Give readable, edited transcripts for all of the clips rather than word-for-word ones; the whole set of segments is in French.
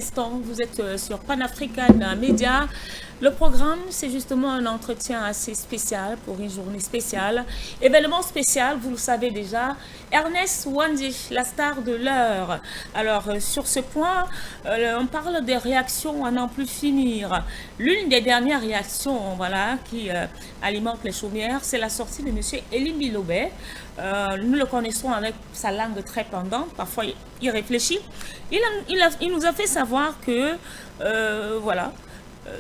Vous êtes sur Pan-African Media. Le programme, c'est justement un entretien assez spécial pour une journée spéciale. Événement spécial, vous le savez déjà, Ernest Ouandji, la star de l'heure. Alors, sur ce point, on parle des réactions à n'en plus finir. L'une des dernières réactions voilà, qui alimente les chaumières, c'est la sortie de M. Elie Bilobé. Nous le connaissons avec sa langue très pendante, parfois il réfléchit. Il nous a fait savoir que, voilà,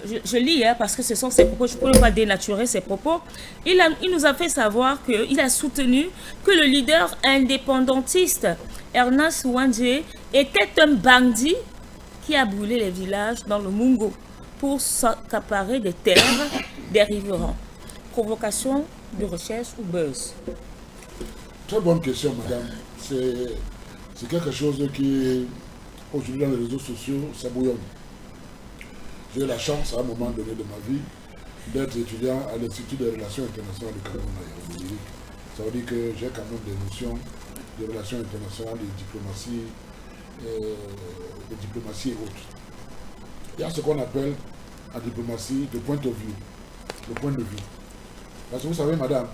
je lis parce que ce sont ses propos, je ne pourrais pas dénaturer ses propos. Il nous a fait savoir qu'il a soutenu que le leader indépendantiste Ernest Ouandji était un bandit qui a brûlé les villages dans le Mungo pour s'accaparer des terres des riverains. Provocation de recherche ou buzz? Très bonne question, madame. C'est quelque chose qui, aujourd'hui, dans les réseaux sociaux, ça bouillonne. J'ai eu la chance, à un moment donné de ma vie, d'être étudiant à l'Institut des relations internationales du Cameroun à Yaoundé. Ça veut dire que j'ai quand même des notions de relations internationales, de diplomatie et autres. Il y a ce qu'on appelle en diplomatie le point de vue. Le point de vue. Parce que vous savez, madame,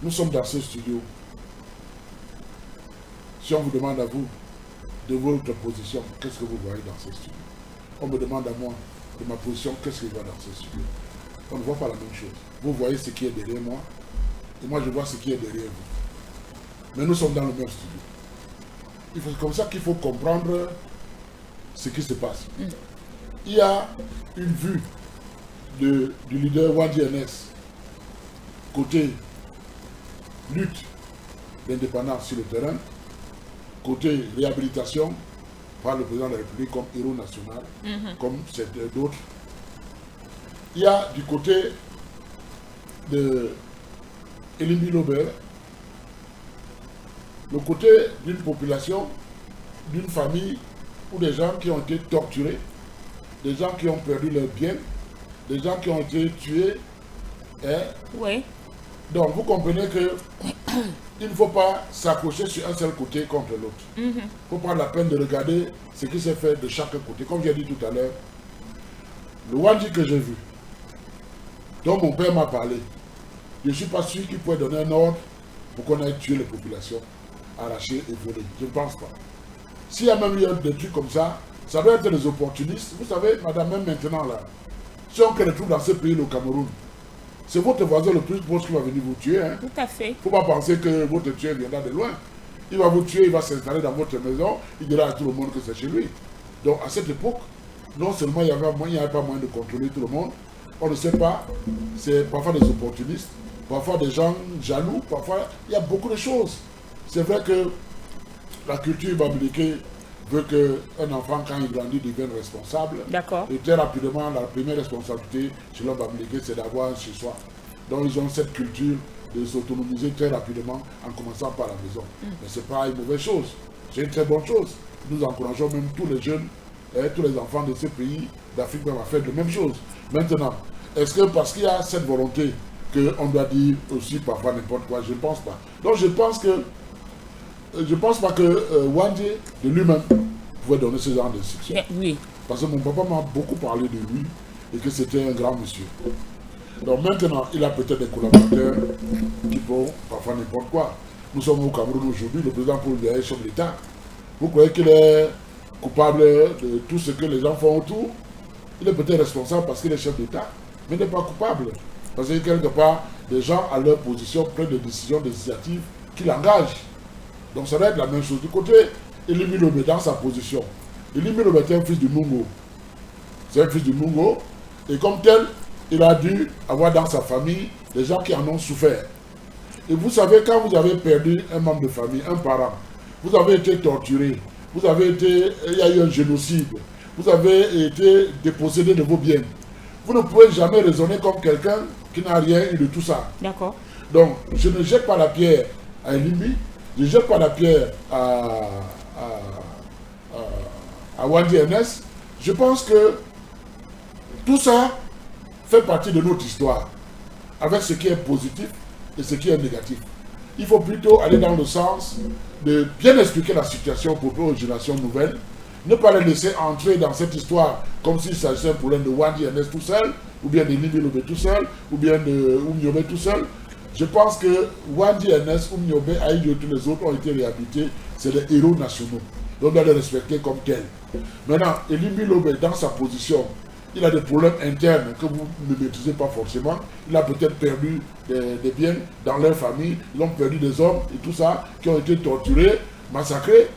nous sommes dans ce studio. Si on vous demande à vous de votre position, qu'est-ce que vous voyez dans ce studio? On me demande à moi de ma position, qu'est-ce que je vois dans ce studio? On ne voit pas la même chose. Vous voyez ce qui est derrière moi, et moi je vois ce qui est derrière vous. Mais nous sommes dans le même studio. C'est comme ça qu'il faut comprendre ce qui se passe. Il y a une vue du leader Ouandji Ernest, côté lutte d'indépendance sur le terrain, côté réhabilitation par le président de la République comme héros national, comme d'autres. Il y a du côté de Elie Bilobé, le côté d'une population, d'une famille, ou des gens qui ont été torturés, des gens qui ont perdu leurs biens, des gens qui ont été tués. Oui. Donc vous comprenez que il ne faut pas s'accrocher sur un seul côté contre l'autre. Il ne faut prendre la peine de regarder ce qui s'est fait de chaque côté. Comme j'ai dit tout à l'heure, le Ouandji que j'ai vu, dont mon père m'a parlé, je ne suis pas sûr qu'il pourrait donner un ordre pour qu'on aille tuer les populations, arracher et voler. Je ne pense pas. S'il y a même eu des trucs comme ça, ça doit être des opportunistes. Vous savez, madame, même maintenant là, si on crée des trucs dans ce pays, le Cameroun, c'est votre voisin le plus proche qui va venir vous tuer. Hein. Tout à fait. Il ne faut pas penser que votre tueur viendra de loin. Il va vous tuer, il va s'installer dans votre maison, il dira à tout le monde que c'est chez lui. Donc à cette époque, non seulement il n'y avait pas moyen de contrôler tout le monde, on ne sait pas, c'est parfois des opportunistes, parfois des gens jaloux, parfois il y a beaucoup de choses. C'est vrai que la culture bamileke veut qu'un enfant, quand il grandit, devienne responsable. D'accord. Et très rapidement, la première responsabilité chez l'homme bamileke, c'est d'avoir chez soi. Donc ils ont cette culture de s'autonomiser très rapidement en commençant par la maison. Mais ce n'est pas une mauvaise chose, c'est une très bonne chose. Nous encourageons même tous les jeunes, tous les enfants de ce pays d'Afrique à faire la même chose. Maintenant, est-ce que parce qu'il y a cette volonté qu'on doit dire aussi parfois n'importe quoi? Je ne pense pas. Donc je ne pense pas que Ouandji de lui-même pouvait donner ce genre d'instruction. Oui. Parce que mon papa m'a beaucoup parlé de lui et que c'était un grand monsieur. Donc maintenant, il a peut-être des collaborateurs qui font parfois n'importe quoi. Nous sommes au Cameroun aujourd'hui, le président Paul Biya est chef d'État. Vous croyez qu'il est coupable de tout ce que les gens font autour? Il est peut-être responsable parce qu'il est chef d'État, mais il n'est pas coupable. Parce que quelque part, des gens à leur position prennent des décisions, des initiatives qui l'engagent. Donc ça doit être la même chose. Du côté Elie Bilobé dans sa position. Elie Bilobé est un fils du Mungo. C'est un fils du Mungo. Et comme tel, il a dû avoir dans sa famille des gens qui en ont souffert. Et vous savez, quand vous avez perdu un membre de famille, un parent, vous avez été torturé, il y a eu un génocide, vous avez été dépossédé de vos biens. Vous ne pouvez jamais raisonner comme quelqu'un qui n'a rien eu de tout ça. D'accord. Donc, je ne jette pas la pierre à Elie, je ne jette pas la pierre à Ouandji Ernest. Je pense que tout ça fait partie de notre histoire, avec ce qui est positif et ce qui est négatif. Il faut plutôt aller dans le sens de bien expliquer la situation pour les générations nouvelles Ne pas les laisser entrer dans cette histoire comme s'il s'agissait un problème de Wandi Ernest tout seul, ou bien de Libby Lobe tout seul, ou bien de Oumniobé tout seul. Je pense que Wandi Ernest, Oumniobé, Aïdjo et tous les autres ont été réhabilités. C'est des héros nationaux. Donc on doit les respecter comme tels. Maintenant, Libby Lobe, dans sa position, il a des problèmes internes que vous ne maîtrisez pas forcément. Il a peut-être perdu des biens dans leur famille, ils ont perdu des hommes et tout ça, qui ont été torturés, massacrés.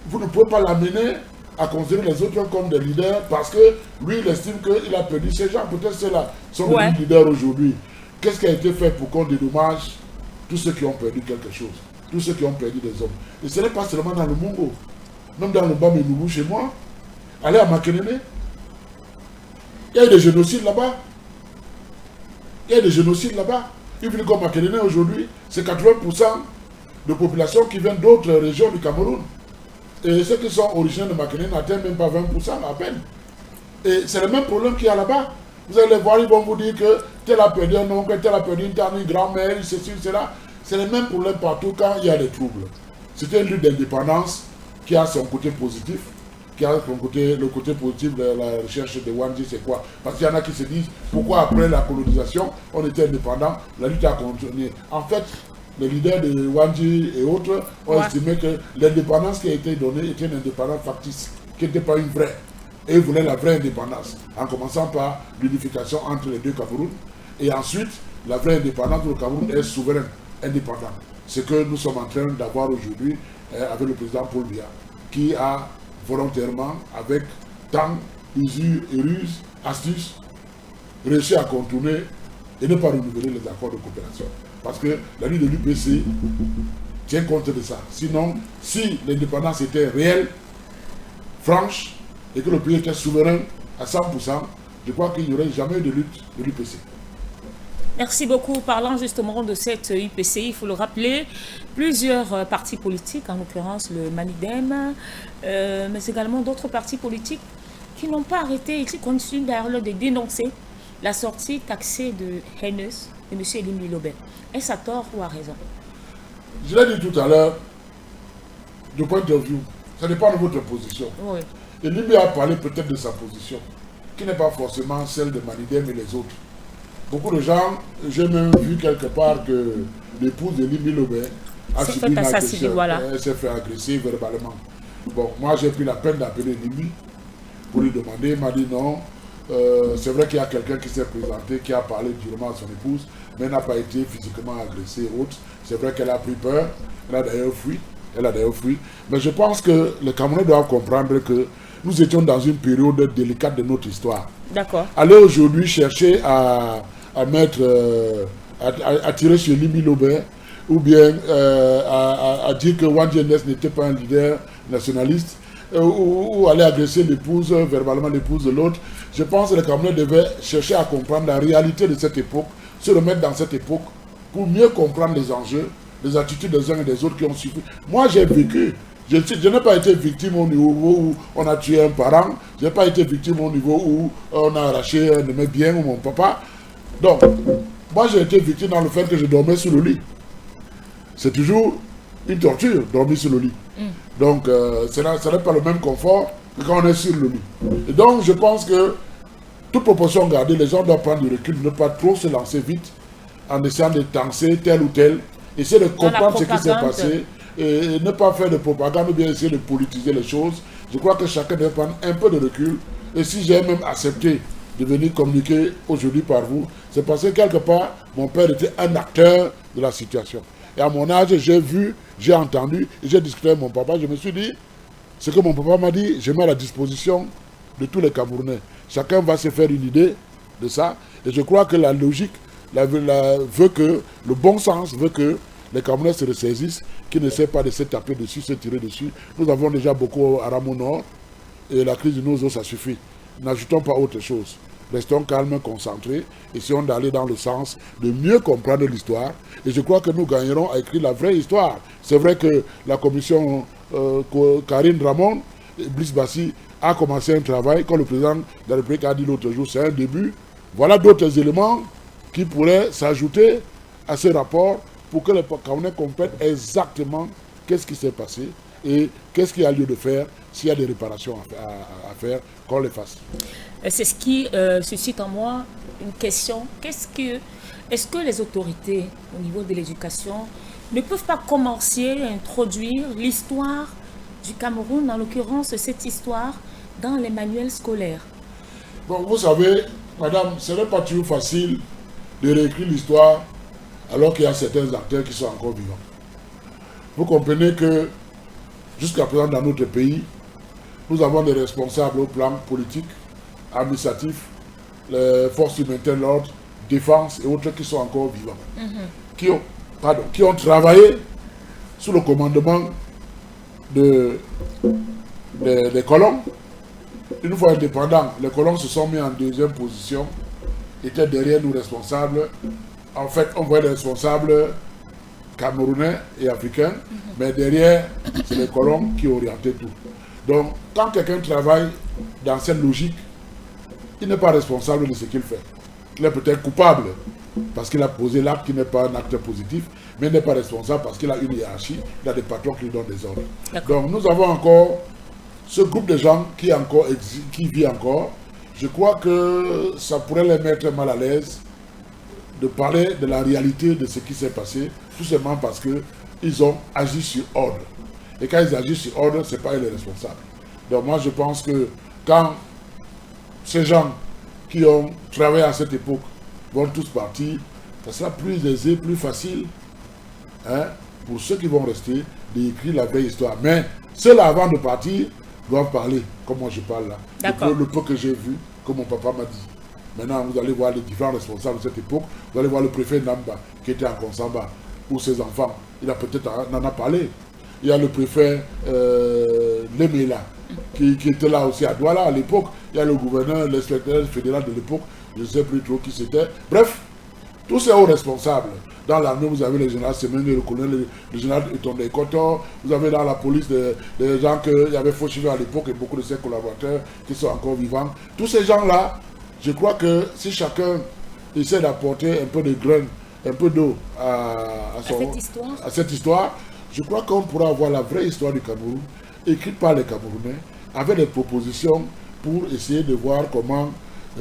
Vous ne pouvez pas l'amener à considérer les autres comme des leaders parce que lui, il estime qu'il a perdu ces gens. Peut-être ceux-là sont des leaders aujourd'hui. Qu'est-ce qui a été fait pour qu'on dédommage tous ceux qui ont perdu quelque chose, tous ceux qui ont perdu des hommes? Et ce n'est pas seulement dans le Mongo, même dans le Bamenougou chez moi. Allez à Makenene. Il y a des génocides là-bas. Il y a des génocides là-bas. Une ville comme Makenene aujourd'hui, c'est 80% de population qui viennent d'autres régions du Cameroun. Et ceux qui sont originaires de Makenene n'atteignent même pas 20% à peine. Et c'est le même problème qu'il y a là-bas. Vous allez voir, ils vont vous dire que tel a perdu un oncle, tel a perdu une tante, une grand-mère, ceci, cela. C'est le même problème partout quand il y a des troubles. C'est une lutte d'indépendance qui a son côté positif. Qui a le côté positif de la recherche de Wandi, c'est quoi? Parce qu'il y en a qui se disent, pourquoi après la colonisation, on était indépendant, la lutte a continué. En fait, les leaders de Wandi et autres ont estimé que l'indépendance qui a été donnée était une indépendance factice, qui n'était pas une vraie. Et ils voulaient la vraie indépendance, en commençant par l'unification entre les deux Cameroun. Et ensuite, la vraie indépendance où le Cameroun est souverain, indépendant. Ce que nous sommes en train d'avoir aujourd'hui avec le président Paul Biya, qui a volontairement, avec tant d'usure et ruse, astuces, réussi à contourner et ne pas renouveler les accords de coopération. Parce que la lutte de l'UPC tient compte de ça. Sinon, si l'indépendance était réelle, franche, et que le pays était souverain à 100%, je crois qu'il n'y aurait jamais de lutte de l'UPC. Merci beaucoup. Parlant justement de cette UPC, il faut le rappeler, plusieurs partis politiques, en l'occurrence le Manidem, mais également d'autres partis politiques qui n'ont pas arrêté et qui continuent d'ailleurs de dénoncer la sortie taxée de haineuse de M. Libby Lobe. Est-ce à tort ou à raison? Je l'ai dit tout à l'heure, du point de vue, ça dépend de votre position. Oui. Et Libby a parlé peut-être de sa position, qui n'est pas forcément celle de Manidem et les autres. Beaucoup de gens, j'ai même vu quelque part que l'épouse de Libby Lobe a subi une agression. Voilà. Elle s'est fait agresser verbalement. Bon, moi j'ai pris la peine d'appeler Libby pour lui demander. Il m'a dit non. C'est vrai qu'il y a quelqu'un qui s'est présenté, qui a parlé durement à son épouse, mais elle n'a pas été physiquement agressée et autres. C'est vrai qu'elle a pris peur. Elle a d'ailleurs fui. Mais je pense que les Camerounais doivent comprendre que nous étions dans une période délicate de notre histoire. D'accord. Aller aujourd'hui chercher à tirer sur Libby Lobe ou bien à dire que Wandi Ernest n'était pas un leader nationaliste ou aller agresser l'épouse, verbalement l'épouse de l'autre. Je pense que les Camerounais devaient chercher à comprendre la réalité de cette époque, se remettre dans cette époque pour mieux comprendre les enjeux, les attitudes des uns et des autres qui ont suffi. Moi j'ai vécu. Je n'ai pas été victime au niveau où on a tué un parent. Je n'ai pas été victime au niveau où on a arraché un de mes biens ou mon papa. Donc, moi j'ai été victime dans le fait que je dormais sous le lit. C'est toujours une torture, dormir sur le lit. Donc, ce n'est pas le même confort que quand on est sur le lit. Et donc, je pense que, toute proportion gardée, les gens doivent prendre du recul, ne pas trop se lancer vite en essayant de tenser tel ou tel. Essayer de comprendre ce qui s'est passé. Et ne pas faire de propagande ou bien essayer de politiser les choses. Je crois que chacun doit prendre un peu de recul. Et si j'ai même accepté de venir communiquer aujourd'hui par vous, c'est parce que quelque part, mon père était un acteur de la situation. Et à mon âge, j'ai vu, j'ai entendu, et j'ai discuté avec mon papa. Je me suis dit, ce que mon papa m'a dit, je mets à la disposition de tous les Camerounais. Chacun va se faire une idée de ça. Et je crois que la logique veut que, le bon sens veut que les Camerounais se ressaisissent, qui n'essaient pas de se taper dessus, se tirer dessus. Nous avons déjà beaucoup à Ramo Nord, et la crise de nos eaux, ça suffit. N'ajoutons pas autre chose. Restons calmes, concentrés, essayons d'aller dans le sens de mieux comprendre l'histoire. Et je crois que nous gagnerons à écrire la vraie histoire. C'est vrai que la commission Karine Ramon, Bliss Bassi, a commencé un travail, comme le président de la République a dit l'autre jour, c'est un début. Voilà d'autres éléments qui pourraient s'ajouter à ce rapport pour que les Camerounais comprennent exactement qu'est-ce qui s'est passé et qu'est-ce qu'il y a lieu de faire s'il y a des réparations à faire, qu'on les fasse. C'est ce qui suscite en moi une question. Est-ce que les autorités au niveau de l'éducation ne peuvent pas commencer à introduire l'histoire du Cameroun, en l'occurrence cette histoire, dans les manuels scolaires? Bon, vous savez, madame, ce n'est pas toujours facile de réécrire l'histoire alors qu'il y a certains acteurs qui sont encore vivants. Vous comprenez que jusqu'à présent dans notre pays, nous avons des responsables au plan politique, administratif, les forces du maintien de l'ordre, défense et autres qui sont encore vivants, qui ont travaillé sous le commandement des colons. Une fois indépendants, les colons se sont mis en deuxième position, étaient derrière nous responsables. En fait, on voit les responsables camerounais et africains, mais derrière, c'est les colons qui orientaient tout. Donc, quand quelqu'un travaille dans cette logique, il n'est pas responsable de ce qu'il fait. Il est peut-être coupable parce qu'il a posé l'acte qui n'est pas un acte positif, mais il n'est pas responsable parce qu'il a une hiérarchie, il a des patrons qui lui donnent des ordres. Donc, nous avons encore ce groupe de gens qui vit encore. Je crois que ça pourrait les mettre mal à l'aise de parler de la réalité de ce qui s'est passé, tout simplement parce qu'ils ont agi sur ordre. Et quand ils agissent sur ordre, ce n'est pas eux les responsables. Donc moi, je pense que quand ces gens qui ont travaillé à cette époque vont tous partir, ça sera plus aisé, plus facile, pour ceux qui vont rester, d'écrire la vieille histoire. Mais ceux-là, avant de partir, doivent parler, comme moi je parle là. Le peu que j'ai vu, comme mon papa m'a dit. Maintenant, vous allez voir les différents responsables de cette époque. Vous allez voir le préfet Namba, qui était en Konsamba, ou ses enfants. Il a peut-être en a parlé. Il y a le préfet Lemela, qui était là aussi à Douala à l'époque. Il y a le gouverneur, l'inspecteur fédéral de l'époque, je ne sais plus trop qui c'était. Bref, tous ces hauts responsables. Dans l'armée, vous avez le général Semengue, le colonel, le général Etonde Kotor. Vous avez dans la police des gens qu'il y avait Fauchivé à l'époque et beaucoup de ses collaborateurs qui sont encore vivants. Tous ces gens-là, je crois que si chacun essaie d'apporter un peu de graines, un peu d'eau à cette histoire, je crois qu'on pourra avoir la vraie histoire du Cameroun, écrite par les Camerounais, avec des propositions pour essayer de voir comment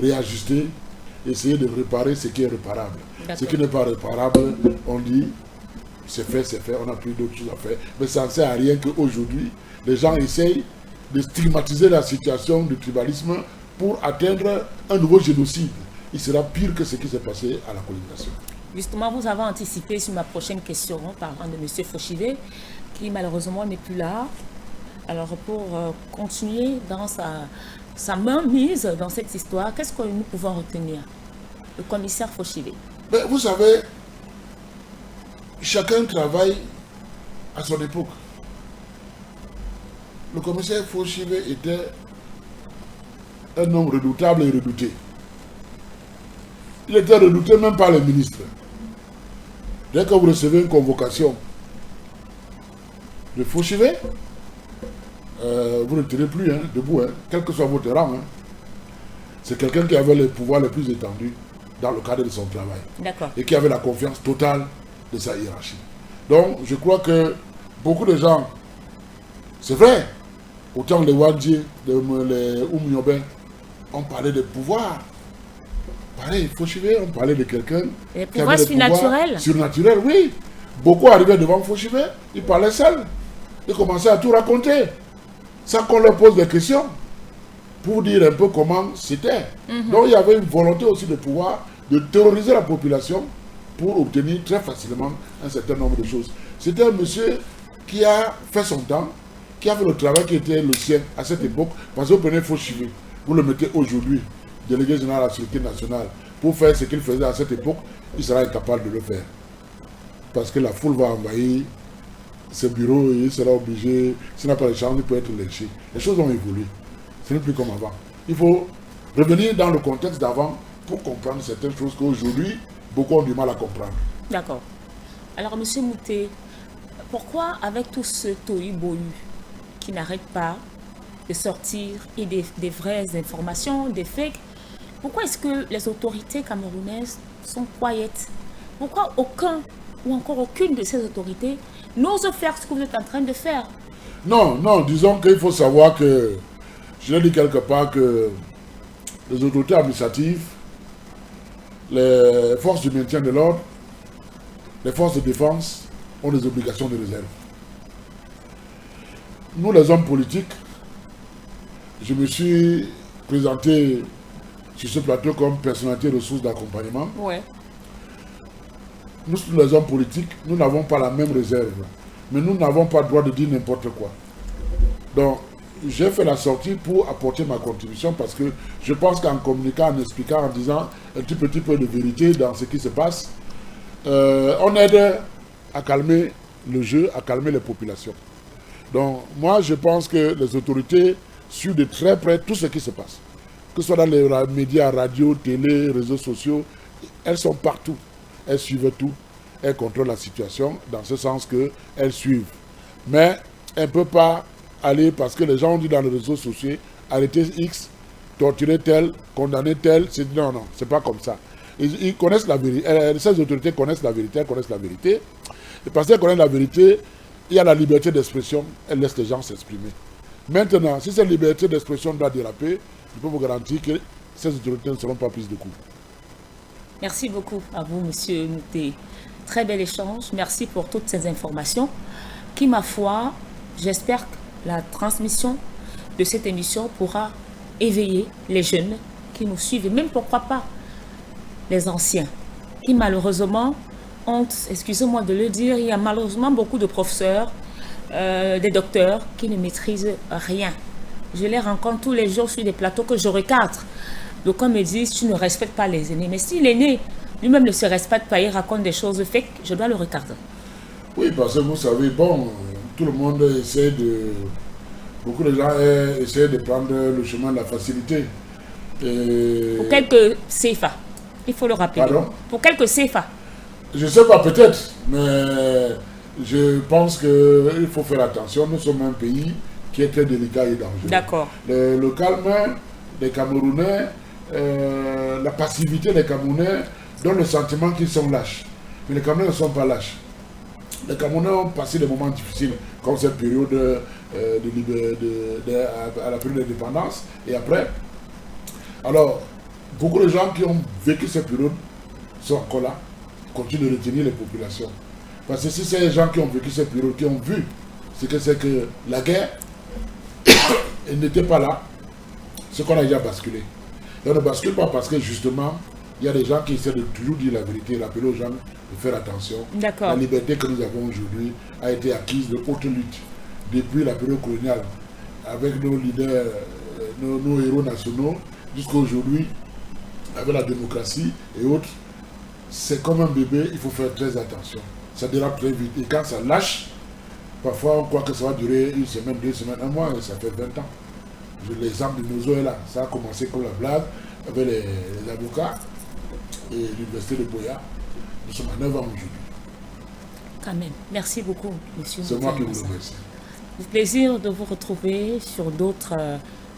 réajuster, essayer de réparer ce qui est réparable. Ce qui n'est pas réparable, on dit, c'est fait, on n'a plus d'autres choses à faire. Mais ça ne sert à rien qu'aujourd'hui, les gens essayent de stigmatiser la situation du tribalisme pour atteindre un nouveau génocide. Il sera pire que ce qui s'est passé à la colonisation. Justement, vous avez anticipé sur ma prochaine question parlant de M. Fauchivé, qui malheureusement n'est plus là. Alors, pour continuer dans sa main mise dans cette histoire, qu'est-ce que nous pouvons retenir? Le commissaire Fauchivé. Vous savez, chacun travaille à son époque. Le commissaire Fauchivé était un homme redoutable et redouté. Il était redouté même par les ministres. Dès que vous recevez une convocation de Fauchivé, vous ne tenez plus debout, quel que soit votre rang. C'est quelqu'un qui avait les pouvoirs les plus étendus dans le cadre de son travail. Et qui avait la confiance totale de sa hiérarchie. Donc, je crois que beaucoup de gens, c'est vrai, autant les Wadji, les Oumyobin, on parlait de pouvoir. Pareil, Fauchivé, on parlait de quelqu'un qui avait des pouvoirs surnaturels, oui. Beaucoup arrivaient devant Fauchivé, ils parlaient seuls. Ils commençaient à tout raconter, sans qu'on leur pose des questions, pour dire un peu comment c'était. Donc il y avait une volonté aussi de pouvoir, de terroriser la population pour obtenir très facilement un certain nombre de choses. C'était un monsieur qui a fait son temps, qui a fait le travail qui était le sien à cette époque, parce que vous prenez Fauchivé, vous le mettez aujourd'hui, délégué général à la sécurité nationale, pour faire ce qu'il faisait à cette époque, il sera incapable de le faire. Parce que la foule va envahir ce bureau et il sera obligé, s'il n'a pas de chance, il peut être lynché. Les choses ont évolué. Ce n'est plus comme avant. Il faut revenir dans le contexte d'avant pour comprendre certaines choses qu'aujourd'hui, beaucoup ont du mal à comprendre. D'accord. Alors, M. Mouté, pourquoi avec tout ce tohu-bohu qui n'arrête pas de sortir et des vraies informations, des fakes, pourquoi est-ce que les autorités camerounaises sont quiètes? Pourquoi aucun ou encore aucune de ces autorités n'ose faire ce que vous êtes en train de faire? Non, non, disons qu'il faut savoir que, je l'ai dit quelque part que les autorités administratives, les forces du maintien de l'ordre, les forces de défense ont des obligations de réserve. Nous, les hommes politiques, je me suis présenté sur ce plateau comme personnalité ressource d'accompagnement. Ouais. Nous, les hommes politiques, nous n'avons pas la même réserve. Mais nous n'avons pas le droit de dire n'importe quoi. Donc, j'ai fait la sortie pour apporter ma contribution parce que je pense qu'en communiquant, en expliquant, en disant un petit peu de vérité dans ce qui se passe, on aide à calmer le jeu, à calmer les populations. Donc, moi, je pense que les autorités suivent de très près tout ce qui se passe. Que ce soit dans les médias, radio, télé, réseaux sociaux, elles sont partout. Elles suivent tout. Elles contrôlent la situation dans ce sens qu'elles suivent. Mais elles ne peuvent pas aller parce que les gens ont dit dans les réseaux sociaux, arrêter X, torturer tel, condamner tel. Non, non, c'est pas comme ça. Ils connaissent la vérité. Ces autorités connaissent la vérité, elles connaissent la vérité. Et parce qu'elles connaissent la vérité, il y a la liberté d'expression, elles laissent les gens s'exprimer. Maintenant, si cette liberté d'expression doit déraper, je peux vous garantir que ces autorités ne seront pas prises de coup. Merci beaucoup à vous, Monsieur Mouté. Très bel échange. Merci pour toutes ces informations qui, ma foi, j'espère que la transmission de cette émission pourra éveiller les jeunes qui nous suivent et même, pourquoi pas, les anciens qui, malheureusement, ont, excusez-moi de le dire, il y a malheureusement beaucoup de professeurs, des docteurs qui ne maîtrisent rien. Je les rencontre tous les jours sur des plateaux que je recadre. Donc on me dit, tu ne respectes pas les aînés. Mais si l'aîné lui-même ne se respecte pas, il raconte des choses fake, je dois le recadrer. Oui, parce que vous savez, bon, tout le monde essaie de... Beaucoup de gens essaient de prendre le chemin de la facilité. Et... Pour quelques CFA, il faut le rappeler. Pardon? Pour quelques CFA. Je ne sais pas, peut-être, mais je pense qu'il faut faire attention. Nous sommes un pays qui est très délicat et dangereux. D'accord. Le calme des Camerounais, la passivité des Camerounais donne le sentiment qu'ils sont lâches. Mais les Camerounais ne sont pas lâches. Les Camerounais ont passé des moments difficiles, comme cette période à la période d'indépendance et après. Alors, beaucoup de gens qui ont vécu cette période sont encore là, continuent de retenir les populations. Parce que si c'est les gens qui ont vécu cette période, qui ont vu ce que c'est que la guerre, ils n'étaient pas là, ce qu'on a déjà basculé. Et on ne bascule pas parce que justement, il y a des gens qui essaient de toujours dire la vérité, rappeler aux gens de faire attention. D'accord. La liberté que nous avons aujourd'hui a été acquise de haute lutte depuis la période coloniale, avec nos leaders, nos héros nationaux, jusqu'à aujourd'hui, avec la démocratie et autres. C'est comme un bébé, il faut faire très attention. Ça dérape très vite. Et quand ça lâche, parfois on croit que ça va durer une semaine, 2 semaines, un mois, et ça fait 20 ans. L'exemple de Nozo est là. Ça a commencé comme la blague avec les avocats et l'université de Boya. Nous sommes à 9 ans aujourd'hui. Quand même. Merci beaucoup, monsieur. C'est moi qui vous remercie. Plaisir de vous retrouver sur d'autres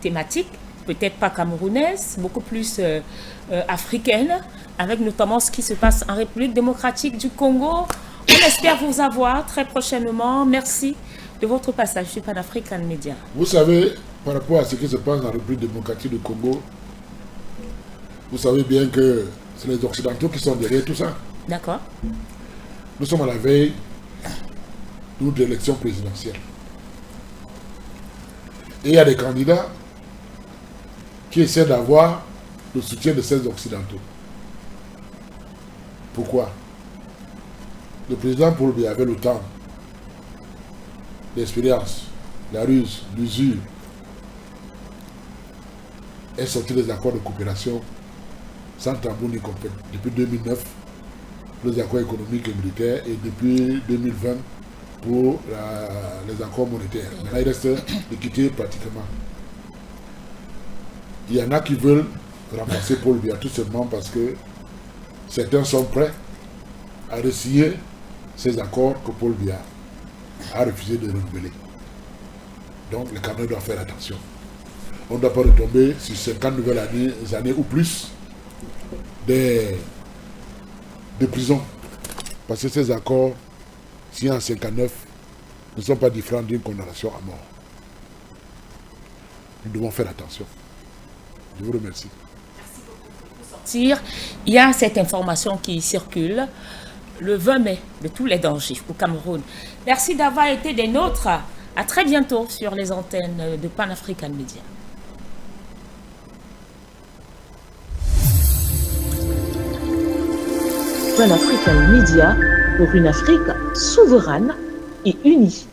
thématiques, peut-être pas camerounaises, beaucoup plus africaines, avec notamment ce qui se passe en République démocratique du Congo. On espère vous avoir très prochainement. Merci de votre passage sur Pan-African Media. Vous savez, par rapport à ce qui se passe en République démocratique du Congo, vous savez bien que c'est les Occidentaux qui sont derrière tout ça. D'accord. Nous sommes à la veille d'une élection présidentielle. Et il y a des candidats qui essaient d'avoir le soutien de ces Occidentaux. Pourquoi? Le président Paul Biya avait le temps, l'expérience, la ruse, l'usure, est sorti des accords de coopération sans tambour ni trompette. Depuis 2009, les accords économiques et militaires, et depuis 2020 pour les accords monétaires. Maintenant, il reste l'équité pratiquement. Il y en a qui veulent remplacer Paul Biya tout simplement parce que certains sont prêts à resigner ces accords que Paul Biya a refusé de renouveler. Donc les Camerounais doivent faire attention. On ne doit pas retomber sur 50 nouvelles années ou plus de prison. Parce que ces accords, signés en 59, ne sont pas différents d'une condamnation à mort. Nous devons faire attention. Je vous remercie. Il y a cette information qui circule le 20 mai de tous les dangers au Cameroun. Merci d'avoir été des nôtres. À très bientôt sur les antennes de Pan-African Media. Pan-African Media pour une Afrique souveraine et unie.